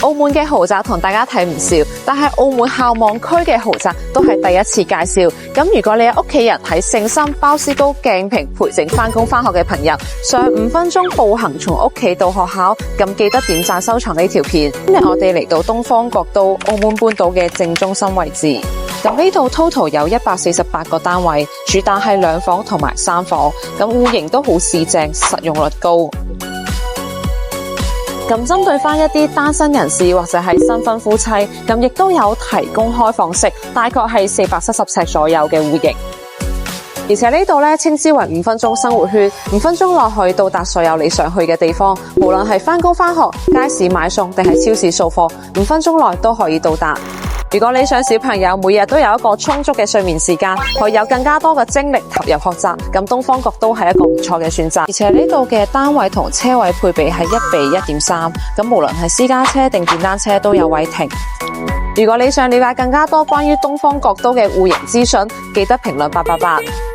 澳門嘅豪宅同大家睇唔少，但係澳門校網區嘅豪宅都係第一次介紹。咁如果你有屋企人喺聖心、鮑思高、鏡坪培正返工返學嘅朋友，上5分鐘步行從屋企到學校，咁記得點讚收藏呢條片。今日我哋嚟到東方國都澳門半島嘅正中心位置。咁呢度 total 有148個單位，主打係2房同埋3房，咁戶型都好市正，實用率高。咁針對翻一啲單身人士或者係新婚夫妻，咁亦都有提供開放式，大概係470尺左右嘅戶型。而且呢度咧稱之為5分鐘生活圈，5分鐘落去到達所有你想去嘅地方，無論係返工返學、街市買餸定係超市掃貨，5分鐘內都可以到達。如果你想小朋友每日都有一個充足嘅睡眠時間，可以有更加多嘅精力投入學習，咁東方國都係一個唔錯嘅選擇。而且呢度嘅單位同車位配備係1:1.3，咁無論係私家車定電單車都有位停。如果你想了解更加多關於東方國都嘅戶型資訊，記得評論888。